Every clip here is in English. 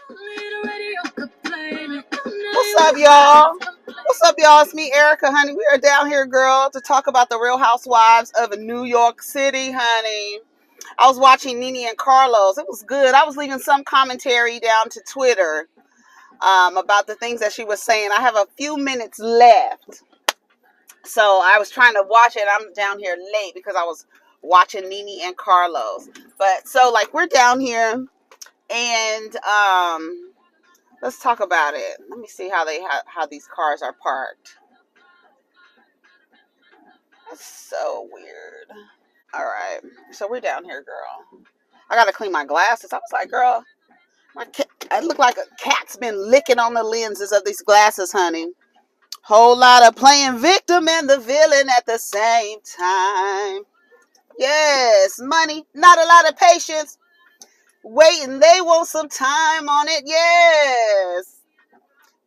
What's up, y'all? What's up, y'all? It's me, Erica, honey. We are down here, girl, to talk about the Real Housewives of New York City, honey. I was watching Nene and Carlos. It was good. I was leaving some commentary down to Twitter about the things that she was saying. I have a few minutes left. So I was trying to watch it. I'm down here late because I was watching Nene and Carlos. But so like we're down here and let's talk about it. Let me see how these cars are parked. That's so weird. All right. So we're down here, girl. I got to clean my glasses. I was like, girl, I look like a cat's been licking on the lenses of these glasses, honey. Whole lot of playing victim and the villain at the same time. Yes, money, not a lot of patience. Waiting, they want some time on it. Yes,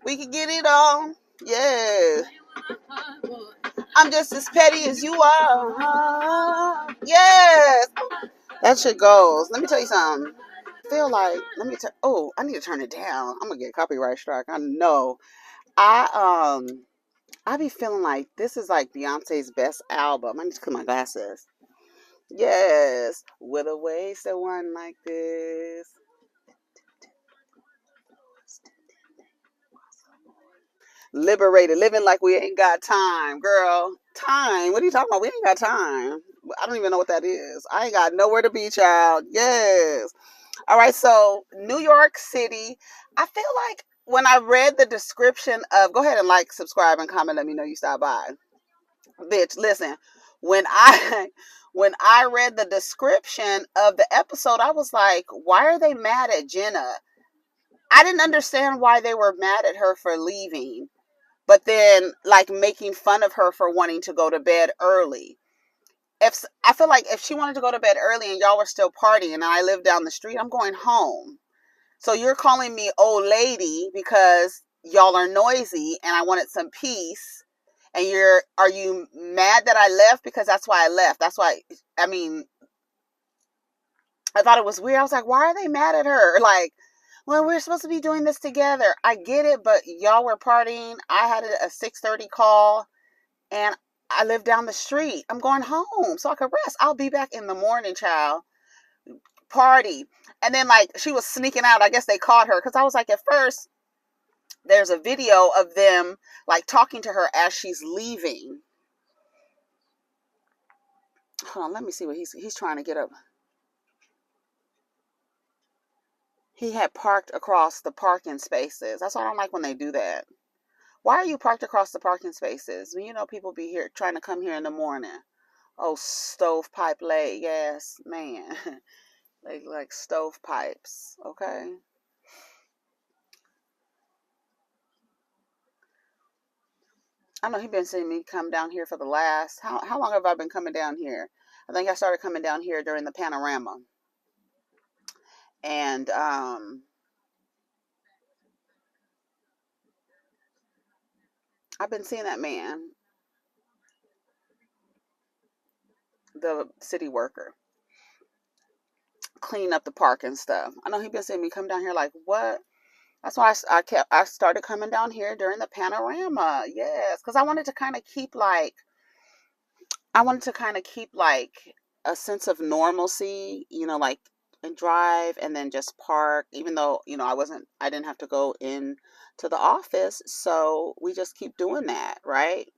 we can get it on. Yes, I'm just as petty as you are. Yes, that shit goes. Let me tell you something. I need to turn it down. I'm gonna get a copyright strike. I know. I be feeling like this is like Beyonce's best album. I need to clean my glasses. Yes, with a waist of one like this. Liberated, living like we ain't got time, girl. Time? What are you talking about? We ain't got time. I don't even know what that is. I ain't got nowhere to be, child. Yes. All right, so New York City. I feel like when I read the description of, go ahead and like, subscribe, and comment. Let me know you stopped by. Bitch, listen. When I when I read the description of the episode, I was like, why are they mad at Jenna? I didn't understand why they were mad at her for leaving, but then like making fun of her for wanting to go to bed early. If I feel like if she wanted to go to bed early and y'all were still partying and I live down the street, I'm going home. So you're calling me old lady because y'all are noisy and I wanted some peace. And are you mad that I left? Because that's why I left. That's why, I mean, I thought it was weird. I was like, why are they mad at her? Like, well, we're supposed to be doing this together. I get it, but y'all were partying. I had a 6:30 call and I live down the street. I'm going home so I could rest. I'll be back in the morning, child. Party. And then like she was sneaking out. I guess they caught her because I was like, at first, there's a video of them like talking to her as she's leaving. Hold on, let me see what he's trying to get up. He had parked across the parking spaces. That's why I don't like when they do that. Why are you parked across the parking spaces? When you know people be here trying to come here in the morning. Oh, stovepipe late. Yes, man. like stovepipes. Okay. I know he been seeing me come down here for the last how long have I been coming down here? I think I started coming down here during the panorama. And I've been seeing that man, the city worker, clean up the park and stuff. I know he been seeing me come down here like, what? That's why I started coming down here during the panorama. Yes, because I wanted to kind of keep like a sense of normalcy, like and drive and then just park, even though, I didn't have to go in to the office. So we just keep doing that, right?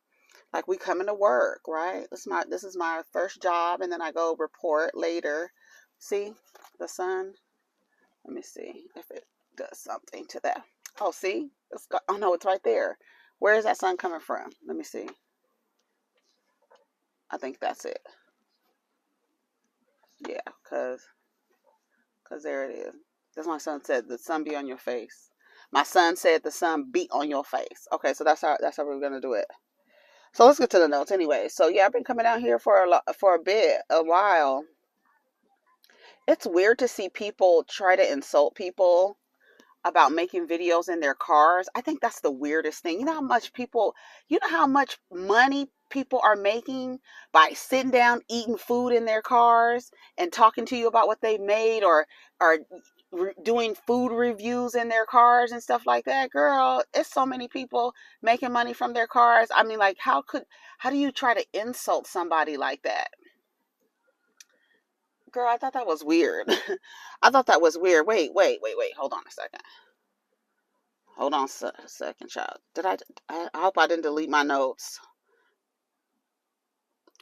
Like we come into work, right? This is my first job, and then I go report later. See the sun? Let me see if it does something to that. Oh, see? Oh no, it's right there. Where is that sun coming from? Let me see. I think that's it. Yeah, cause there it is. That's my son said the sun be on your face. My son said the sun be on your face. Okay, so that's how we're gonna do it. So let's get to the notes anyway. So yeah, I've been coming down here for a while. It's weird to see people try to insult people about making videos in their cars. I think that's the weirdest thing. You know how much money people are making by sitting down eating food in their cars and talking to you about what they've made or doing food reviews in their cars and stuff like that. Girl, it's so many people making money from their cars. I mean, like, how do you try to insult somebody like that? Girl, I thought that was weird. I thought that was weird. Wait. Hold on a second. Hold on a second, child. I hope I didn't delete my notes.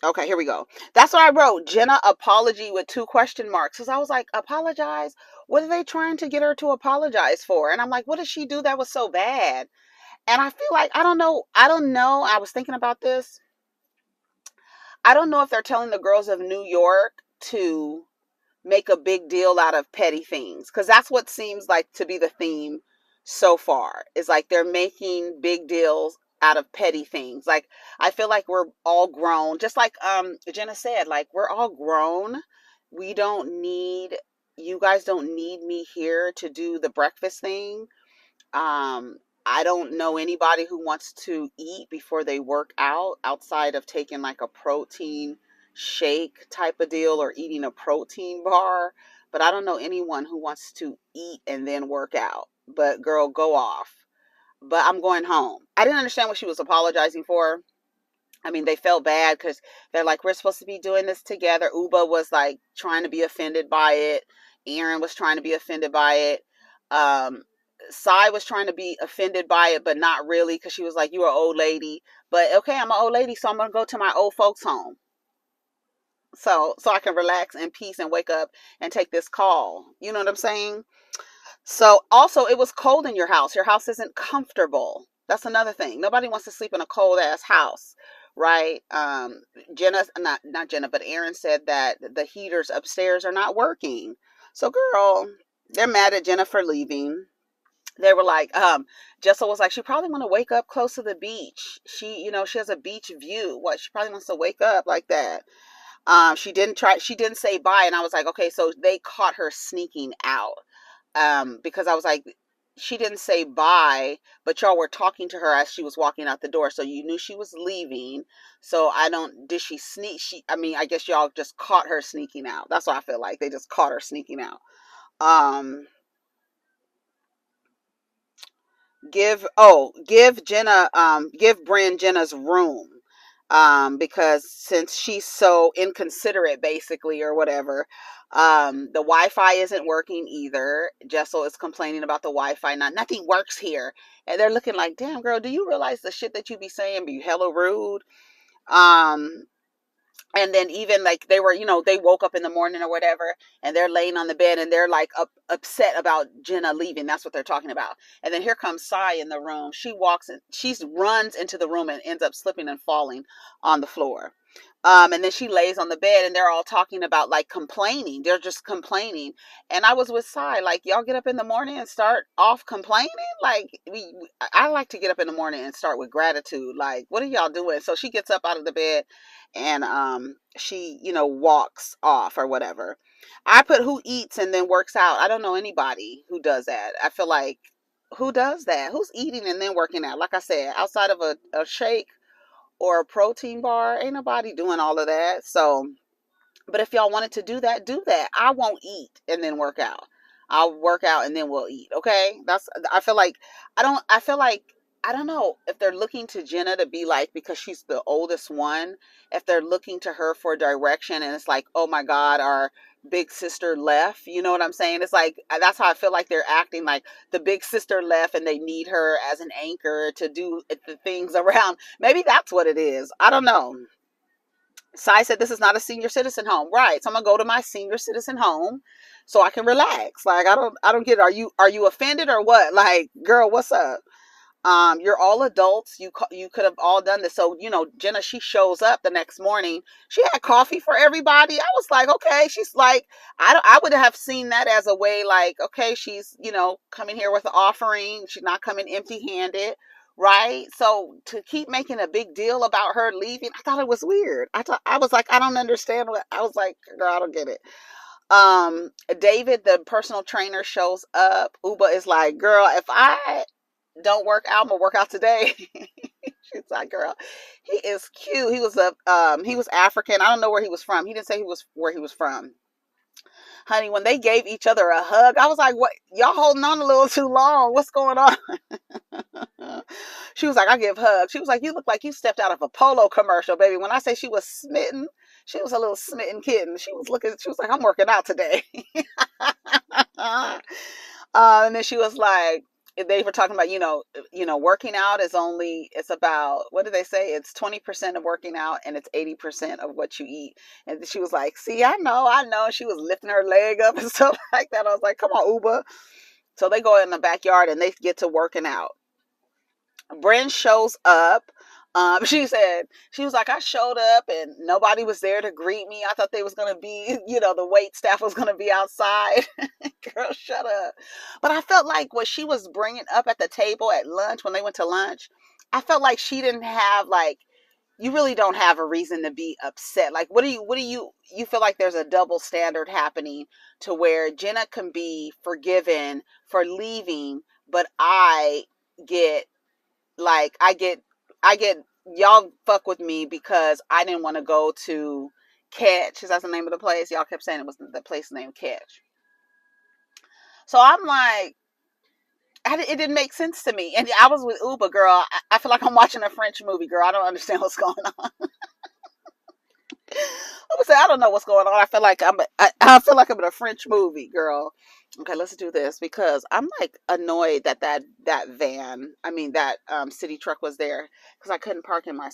Okay, here we go. That's what I wrote. Jenna apology with 2 question marks. Because I was like, apologize? What are they trying to get her to apologize for? And I'm like, what did she do that was so bad? And I feel like, I don't know. I was thinking about this. I don't know if they're telling the girls of New York to make a big deal out of petty things, because that's what seems like to be the theme so far, is like they're making big deals out of petty things. Like, I feel like we're all grown, just like Jenna said, like, we're all grown. We don't need, you guys don't need me here to do the breakfast thing. um, I don't know anybody who wants to eat before they work out outside of taking like a protein shake type of deal or eating a protein bar. But I don't know anyone who wants to eat and then work out. But girl, go off. But I'm going home. I didn't understand what she was apologizing for. I mean, they felt bad because they're like, we're supposed to be doing this together. Uba was like trying to be offended by it. Aaron was trying to be offended by it. Um, Sai was trying to be offended by it, but not really, because she was like, you're an old lady. But okay, I'm an old lady, so I'm going to go to my old folks' home. So I can relax in peace and wake up and take this call. You know what I'm saying? So also, it was cold in your house. Your house isn't comfortable. That's another thing. Nobody wants to sleep in a cold ass house, right? Jenna, not Jenna, but Aaron said that the heaters upstairs are not working. So girl, they're mad at Jenna for leaving. They were like, Jessa was like, she probably want to wake up close to the beach. She has a beach view. What, she probably wants to wake up like that. She didn't say bye. And I was like, okay, so they caught her sneaking out. Because I was like, she didn't say bye, but y'all were talking to her as she was walking out the door, so you knew she was leaving. So did she sneak? I mean, I guess y'all just caught her sneaking out. That's what I feel like. They just caught her sneaking out. Um, give Brand Jenna's room. Because since she's so inconsiderate, basically, or whatever, the Wi-Fi isn't working either. Jessel is complaining about the Wi-Fi. Nothing works here. And they're looking like, damn, girl, do you realize the shit that you be saying be hella rude? Um, and then even like they were, they woke up in the morning or whatever, and they're laying on the bed and they're like upset about Jenna leaving. That's what they're talking about. And then here comes Sai in the room. She walks in, she runs into the room and ends up slipping and falling on the floor. And then she lays on the bed and they're all talking about like complaining. They're just complaining. And I was with Sai, like, y'all get up in the morning and start off complaining. Like, I like to get up in the morning and start with gratitude. Like, what are y'all doing? So she gets up out of the bed and she, walks off or whatever. I put who eats and then works out. I don't know anybody who does that. I feel like, who does that? Who's eating and then working out? Like I said, outside of a shake or a protein bar, ain't nobody doing all of that. So, but if y'all wanted to do that, do that. I won't eat and then work out. I'll work out and then we'll eat. Okay. I feel like, I don't know if they're looking to Jenna to be like, because she's the oldest one, if they're looking to her for direction and it's like, oh my God, our big sister left. You know what I'm saying? It's like, that's how I feel like they're acting, like the big sister left and they need her as an anchor to do the things around. Maybe that's what it is. I don't know. Sai said this is not a senior citizen home. Right. So I'm gonna go to my senior citizen home so I can relax. Like, I don't get it. Are you offended or what? Like, girl, what's up? You're all adults. You could have all done this. So, Jenna, she shows up the next morning. She had coffee for everybody. I was like, okay. She's like, I would have seen that as a way, like, okay, she's, coming here with an offering. She's not coming empty handed. Right. So to keep making a big deal about her leaving, I thought it was weird. I was like, I don't understand I was like, girl, I don't get it. David, the personal trainer, shows up. Uba is like, girl, if I don't work out, I'm gonna work out today. She's like, girl, he is cute. He was African. I don't know where he was from. He didn't say where he was from. Honey, when they gave each other a hug, I was like, what? Y'all holding on a little too long. What's going on? She was like, I give hugs. She was like, you look like you stepped out of a Polo commercial, baby. When I say she was smitten, she was a little smitten kitten. She was like, I'm working out today. And then she was like, they were talking about, working out is only, it's about, what did they say? It's 20% of working out and it's 80% of what you eat. And she was like, see, I know. She was lifting her leg up and stuff like that. I was like, come on, Uber. So they go in the backyard and they get to working out. Bryn shows up. She was like, I showed up and nobody was there to greet me. I thought they was going to be, the wait staff was going to be outside. Girl, shut up. But I felt like what she was bringing up at the table at lunch, when they went to lunch, I felt like she didn't have, like, you really don't have a reason to be upset. Like, you feel like there's a double standard happening to where Jenna can be forgiven for leaving, but get, I get, y'all fuck with me because I didn't want to go to Catch. Is that the name of the place? Y'all kept saying it was the place named Catch. So I'm like, it didn't make sense to me. And I was with Uber, girl. I feel like I'm watching a French movie, girl. I don't understand what's going on. I don't know what's going on. I feel like I'm in a French movie, girl. Okay, let's do this because I'm like annoyed that van, that city truck was there because I couldn't park in my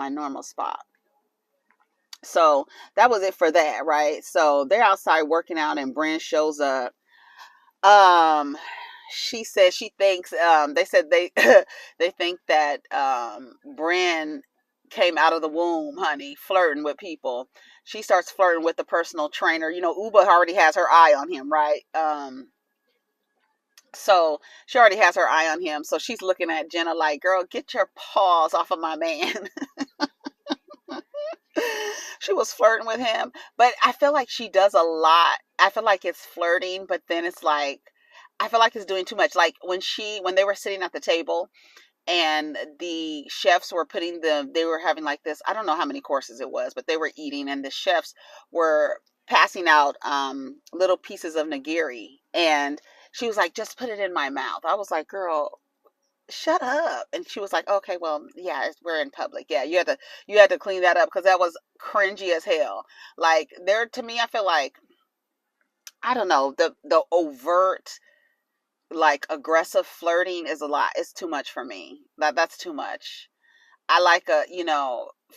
normal spot. So that was it for that, right? So they're outside working out, and Bryn shows up. She says she thinks they said they they think that Bryn came out of the womb, honey, flirting with people. She starts flirting with the personal trainer. Uba already has her eye on him, right? So she already has her eye on him. So she's looking at Jenna like, girl, get your paws off of my man. She was flirting with him, but I feel like she does a lot. I feel like it's flirting, but then it's like, I feel like it's doing too much. Like when they were sitting at the table and the chefs were they were having like this, I don't know how many courses it was, but they were eating and the chefs were passing out little pieces of nigiri, and she was like, just put it in my mouth. I was like, girl, shut up. And she was like, okay, well, yeah, we're in public. Yeah, you had to clean that up because that was cringy as hell. Like, to me, I feel like, I don't know, the overt, like, aggressive flirting is a lot. It's too much for me. That's too much. I like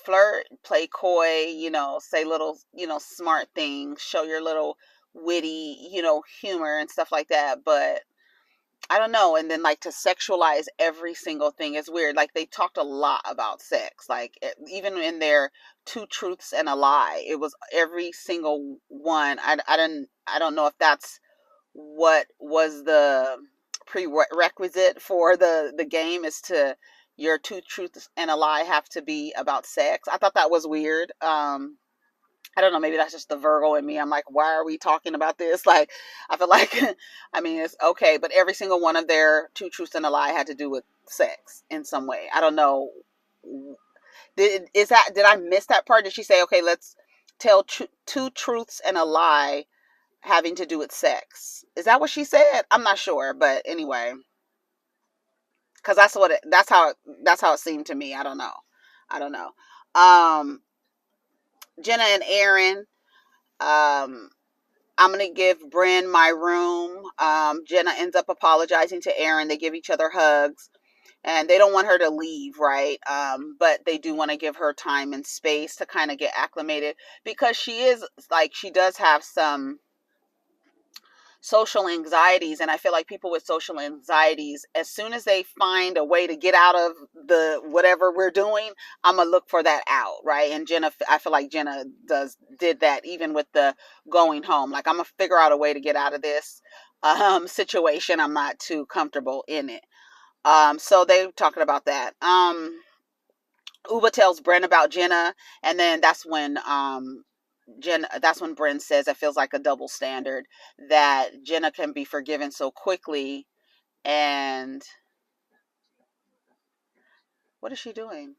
flirt, play coy, say little, smart things, show your little witty, humor and stuff like that. But I don't know. And then, like, to sexualize every single thing is weird. Like, they talked a lot about sex. Like, even in their two truths and a lie, it was every single one. I don't know if that's what was the prerequisite for the game, is to your two truths and a lie have to be about sex. I thought that was weird. I don't know, maybe that's just the Virgo in me. I'm like, why are we talking about this? Like, I feel like, it's okay, but every single one of their two truths and a lie had to do with sex in some way. I don't know. Did I miss that part? Did she say, okay, let's tell two truths and a lie having to do with sex? Is that what she said? I'm not sure, but anyway, because that's how it seemed to me. I don't know. Jenna and Aaron. Um, I'm going to give Bryn my room. Jenna ends up apologizing to Aaron. They give each other hugs. And they don't want her to leave, right? But they do want to give her time and space to kind of get acclimated. Because she does have some social anxieties. And I feel like people with social anxieties, as soon as they find a way to get out of the whatever we're doing, I'm gonna look for that out, right? And Jenna, I feel like Jenna did that even with the going home. Like, I'm gonna figure out a way to get out of this situation. I'm not too comfortable in it. So they're talking about that. Uba tells Bren about Jenna, and then that's when Bren says it feels like a double standard, that Jenna can be forgiven so quickly. And what is she doing?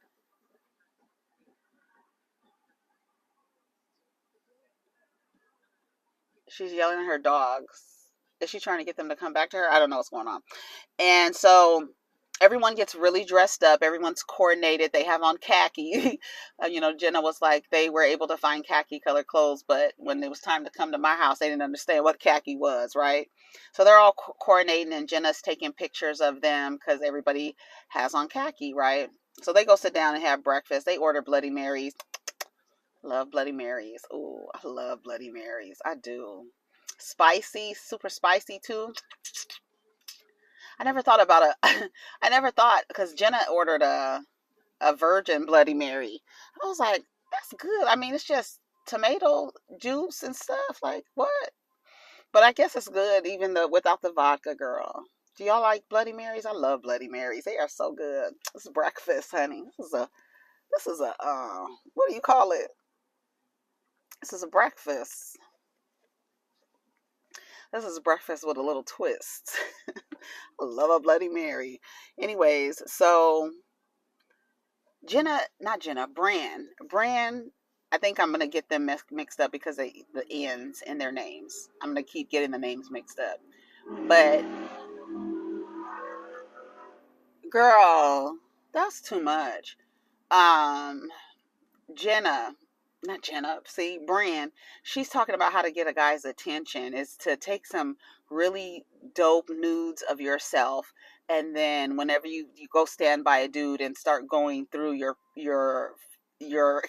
She's yelling at her dogs. Is she trying to get them to come back to her? I don't know what's going on. And so everyone gets really dressed up. Everyone's coordinated. They have on khaki. Jenna was like, they were able to find khaki colored clothes, but when it was time to come to my house, they didn't understand what khaki was, right? So they're all coordinating, and Jenna's taking pictures of them because everybody has on khaki, right? So they go sit down and have breakfast. They order Bloody Marys. Love Bloody Marys. Ooh, I love Bloody Marys. I do. Spicy, super spicy too. I never thought about a. I never thought, because Jenna ordered a virgin Bloody Mary. I was like, that's good. I mean, it's just tomato juice and stuff. Like what? But I guess it's good even though without the vodka, girl. Do y'all like Bloody Marys? I love Bloody Marys. They are so good. It's breakfast, honey. This is a what do you call it? This is a breakfast. This is breakfast with a little twist. I love a Bloody Mary. Anyways, so Bran, I think I'm going to get them mixed up because of the ends in their names. I'm going to keep getting the names mixed up. But, girl, that's too much. Um, Jenna, not Jenna, see, Bran, she's talking about how to get a guy's attention is to take some really dope nudes of yourself, and then whenever you go stand by a dude and start going through your your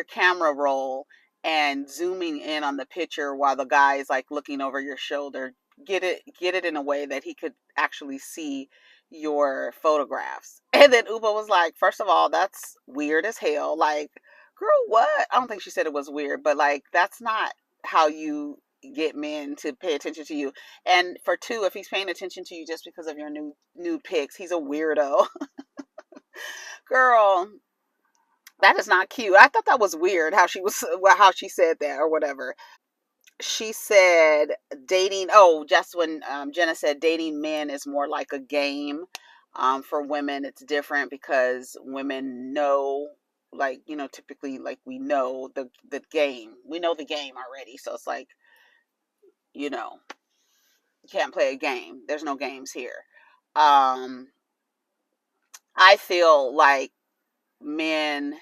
camera roll and zooming in on the picture while the guy is like looking over your shoulder, get it in a way that he could actually see your photographs. And then Uba was like, first of all, that's weird as hell. Like, girl, what? I don't think she said it was weird, but like, that's not how you get men to pay attention to you. And for two, if he's paying attention to you just because of your nude pics, he's a weirdo. Girl, that is not cute. I thought that was weird how she said that or whatever. She said dating. Oh, just when Jenna said dating men is more like a game. For women, it's different because women know, like, typically, like, we know the game. We know the game already, so it's like, you know, you can't play a game. There's no games here. Um, I feel like men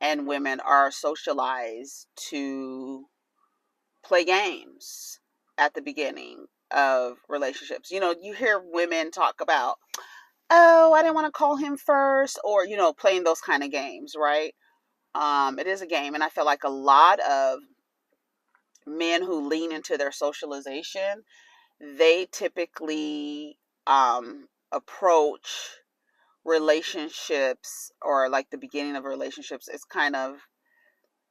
and women are socialized to play games at the beginning of relationships. You hear women talk about, oh, I didn't want to call him first, or, playing those kind of games, right? It is a game. And I feel like a lot of men who lean into their socialization, they typically approach relationships, or like the beginning of relationships, it's kind of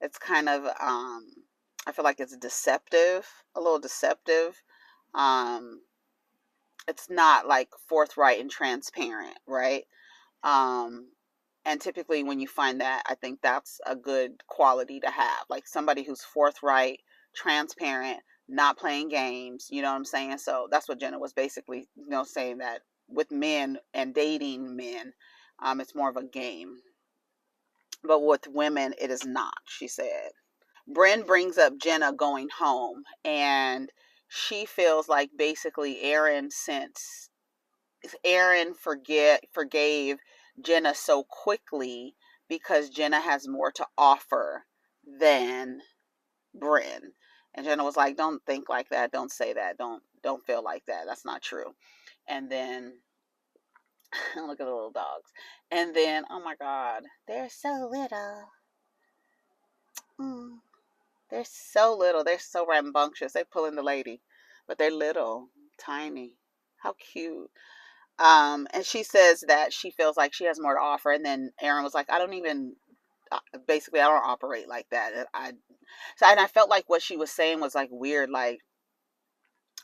I feel like it's deceptive, a little deceptive. um it's not like forthright and transparent, right? um and typically when you find that, I think that's a good quality to have, like somebody who's forthright, transparent, not playing games, you know what I'm saying? So that's what Jenna was basically, saying, that with men and dating men, it's more of a game, but with women it is not, she said. Bren brings up Jenna going home, and she feels like basically since Aaron forgave Jenna so quickly because Jenna has more to offer than Bren. And Jenna was like, "Don't think like that. Don't say that. Don't feel like that. That's not true." And then look at the little dogs. And then, oh my God, they're so little. Mm. They're so little. They're so rambunctious. They pull in the lady, but they're little, tiny. How cute. And she says that she feels like she has more to offer. And then Aaron was like, I don't even, basically, I don't operate like that. And I felt like what she was saying was like weird. Like,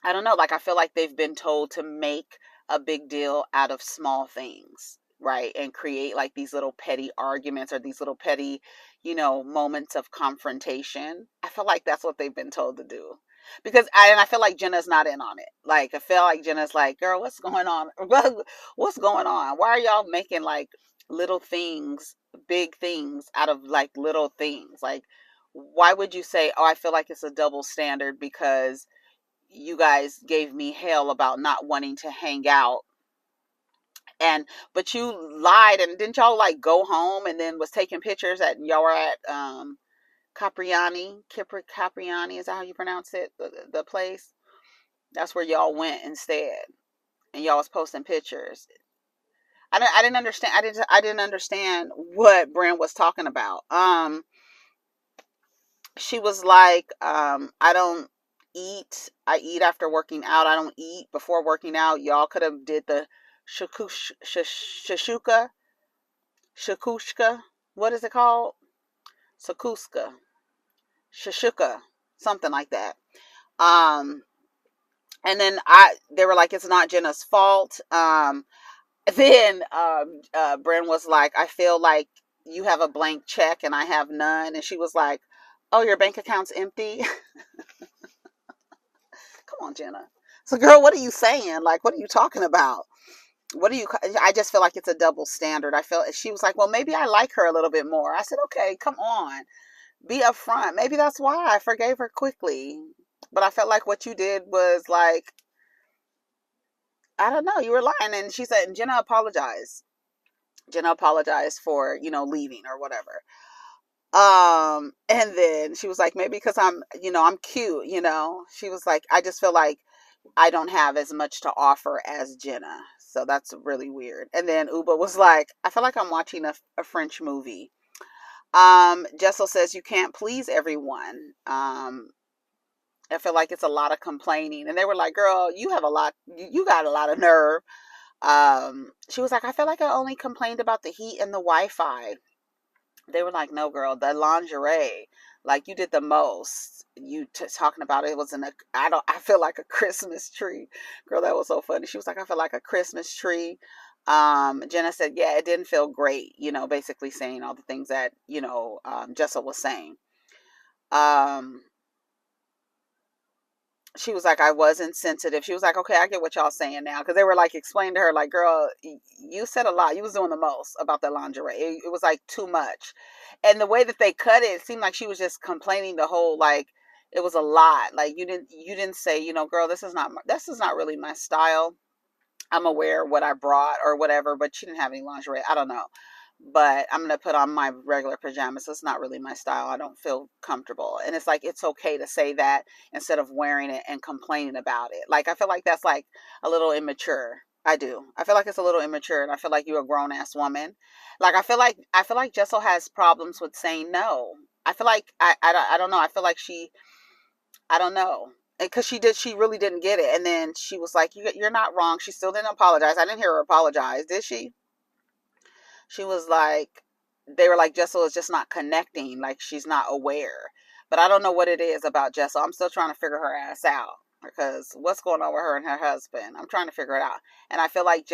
I don't know. Like, I feel like they've been told to make a big deal out of small things, right? And create like these little petty arguments or these little petty, moments of confrontation. I feel like that's what they've been told to do. And I feel like Jenna's not in on it. Like, I feel like Jenna's like, girl, what's going on? What's going on? Why are y'all making like little things, big things out of like little things? Like, why would you say, oh, I feel like it's a double standard because you guys gave me hell about not wanting to hang out, and but you lied, and didn't y'all like go home and then was taking pictures at, y'all were at Capriani, is that how you pronounce it, the place? That's where y'all went instead, and y'all was posting pictures. I didn't understand. I didn't understand what Brand was talking about. She was like, I don't eat. I eat after working out. I don't eat before working out. Y'all could have did the shashuka, shakushka. What is it called? Sakuska, shashuka, something like that. Um, and then they were like, it's not Jenna's fault. Then Bren was like, I feel like you have a blank check and I have none. And she was like, oh, your bank account's empty. Come on, Jenna. So, girl, what are you saying? Like, what are you talking about? What do you? I just feel like it's a double standard. I feel she was like, well, maybe I like her a little bit more. I said, okay, come on, be upfront. Maybe that's why I forgave her quickly. But I felt like what you did was like, I don't know, you were lying. And she said, Jenna apologized. Jenna apologized for, leaving or whatever. And then she was like, maybe because I'm cute, She was like, I just feel like I don't have as much to offer as Jenna. So that's really weird. And then Uba was like, I feel like I'm watching a French movie. Jessel says you can't please everyone. I feel like it's a lot of complaining. And they were like, girl, you have a lot, you got a lot of nerve. She was like, I feel like I only complained about the heat and the Wi-Fi. They were like, no, girl, the lingerie, like you did the most. You talking about it was I feel like a Christmas tree. Girl, that was so funny. She was like, I feel like a Christmas tree. Jenna said, yeah, it didn't feel great, basically saying all the things that, Jessel was saying. She was like, I wasn't sensitive. She was like, okay, I get what y'all saying now. Because they were like, explain to her, like, girl, you said a lot. You was doing the most about the lingerie. It was like too much. And the way that they cut it, it seemed like she was just complaining the whole, like, it was a lot. Like, you didn't say, girl, this is not really my style. I'm aware what I brought or whatever, but she didn't have any lingerie. I don't know. But I'm going to put on my regular pajamas. So it's not really my style. I don't feel comfortable. And it's like, it's okay to say that instead of wearing it and complaining about it. Like, I feel like that's like a little immature. I do. I feel like it's a little immature, and I feel like you're a grown ass woman. Like, I feel like Jessel has problems with saying no. I feel like, I don't know. I feel like I don't know. Because she really didn't get it. And then she was like, you're not wrong. She still didn't apologize. I didn't hear her apologize. Did she? She was like, they were like, Jessel is just not connecting. Like, she's not aware. But I don't know what it is about Jessel. I'm still trying to figure her ass out. Because what's going on with her and her husband? I'm trying to figure it out. And I feel like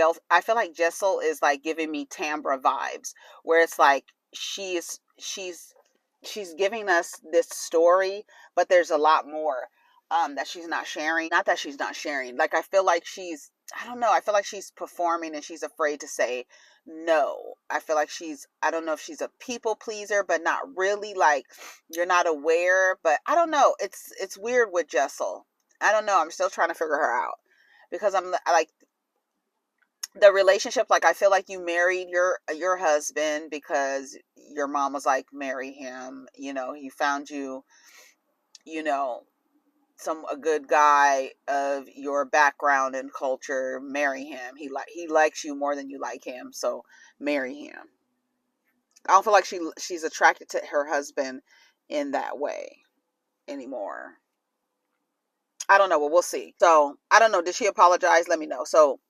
Jessel is like giving me Tambra vibes. Where it's like she's giving us this story, but there's a lot more that she's not sharing. Not that she's not sharing. Like, I feel like I don't know. I feel like she's performing and she's afraid to say no. I feel like I don't know if she's a people pleaser, but not really. Like, you're not aware, but I don't know. It's weird with Jessel. I don't know. I'm still trying to figure her out because I'm like the relationship. Like, I feel like you married your husband because your mom was like, marry him. He found you, you know, a good guy of your background and culture. Marry him. He likes you more than you like him, so marry him. I don't feel like she's attracted to her husband in that way anymore. I don't know. Well, we'll see. So I don't know. Did she apologize? Let me know. So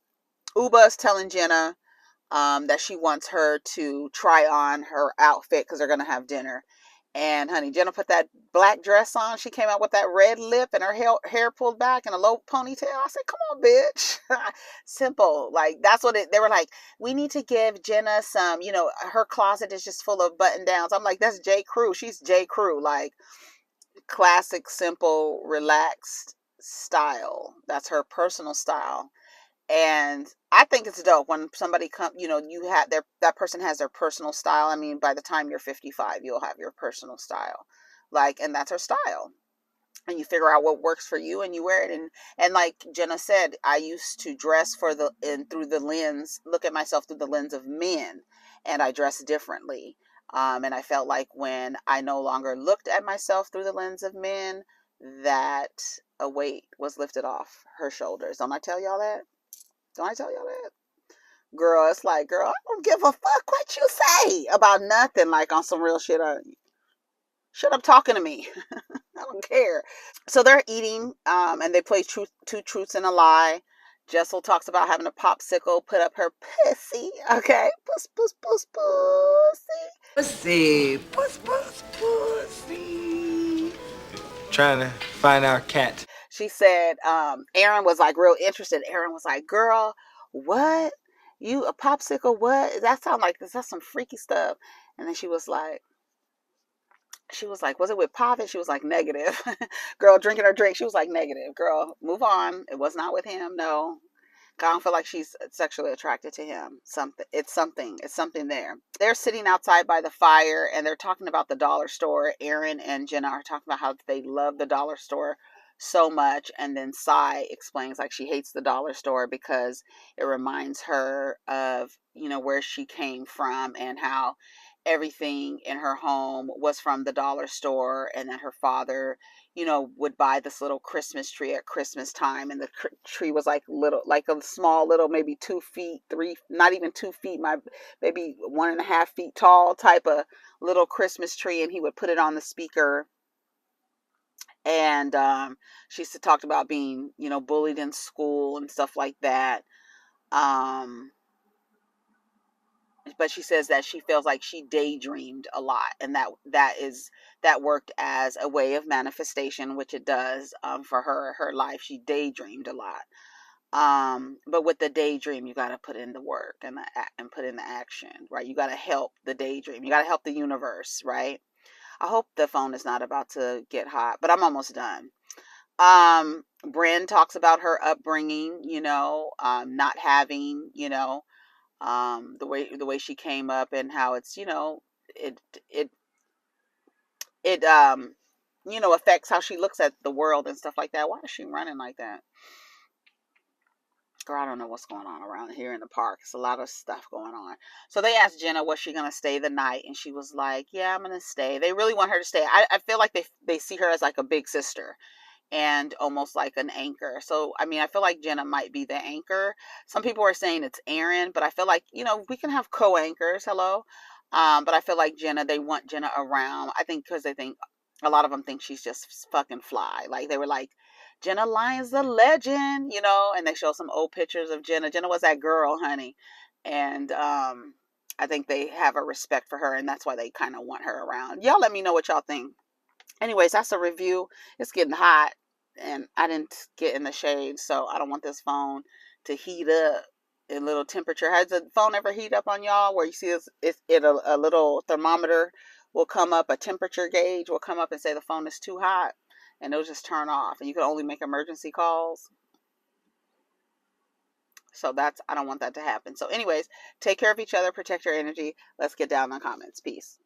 Uba's telling Jenna that she wants her to try on her outfit because they're going to have dinner. And honey, Jenna put that black dress on. She came out with that red lip and her hair pulled back and a low ponytail. I said, come on, bitch. Simple. Like, that's what they were like, we need to give Jenna some, her closet is just full of button downs. I'm like, that's J. Crew. She's J. Crew. Like, classic, simple, relaxed style. That's her personal style. And I think it's dope when somebody you have that person has their personal style. I mean, by the time you're 55, you'll have your personal style. Like, and that's her style. And you figure out what works for you and you wear it. And like Jenna said, I used to dress through the lens, look at myself through the lens of men, and I dress differently. And I felt like when I no longer looked at myself through the lens of men, that a weight was lifted off her shoulders. Don't I tell y'all that? Don't I tell y'all that? Girl, it's like, girl, I don't give a fuck what you say about nothing. Like on some real shit. Shut up talking to me. I don't care. So they're eating, and they play two truths and a lie. Jessel talks about having a popsicle put up her pussy. Okay, pussy, pussy, pussy. Trying to find our cat. She said, Aaron was like real interested. Aaron was like, "Girl, what? You a popsicle? What? That sound like that's some freaky stuff." And then she was like, was it with pop? And she was like, negative. Girl, drinking her drink. She was like, negative. Girl, move on. It was not with him. No. I don't feel like she's sexually attracted to him. It's something there. They're sitting outside by the fire and they're talking about the dollar store. Aaron and Jenna are talking about how they love the dollar store so much. And then Sai explains like she hates the dollar store because it reminds her of, where she came from and how everything in her home was from the dollar store, and that her father, would buy this little Christmas tree at Christmas time, and the tree was like like a small little, maybe 2 feet, not even 2 feet, maybe 1.5 feet tall type of little Christmas tree, and he would put it on the speaker. And she talked about being, bullied in school and stuff like that. But she says that she feels like she daydreamed a lot, and that worked as a way of manifestation, which it does for her life. She daydreamed a lot. But with the daydream, you got to put in the work and put in the action, right? You got to help the daydream. You got to help the universe, right? I hope the phone is not about to get hot, but I'm almost done. Bryn talks about her upbringing, not having, the way she came up, and how it's, it affects how she looks at the world and stuff like that. Why is she running like that? Girl, I don't know what's going on around here in the park. It's a lot of stuff going on. So they asked Jenna, was she going to stay the night? And she was like, yeah, I'm going to stay. They really want her to stay. I feel like they see her as like a big sister and almost like an anchor. So, I mean, I feel like Jenna might be the anchor. Some people are saying it's Aaron, but I feel like, we can have co-anchors. Hello. But I feel like they want Jenna around. I think because they think, a lot of them think she's just fucking fly. Like they were like, Jenna Lyons, the legend, and they show some old pictures of Jenna. Jenna was that girl, honey. And I think they have a respect for her, and that's why they kind of want her around. Y'all let me know what y'all think. Anyways, that's a review. It's getting hot, and I didn't get in the shade, so I don't want this phone to heat up in little temperature. Has the phone ever heat up on y'all where you see a little thermometer will come up, a temperature gauge will come up and say the phone is too hot, and it'll just turn off, and you can only make emergency calls? So I don't want that to happen. So anyways, take care of each other, protect your energy. Let's get down on comments. Peace.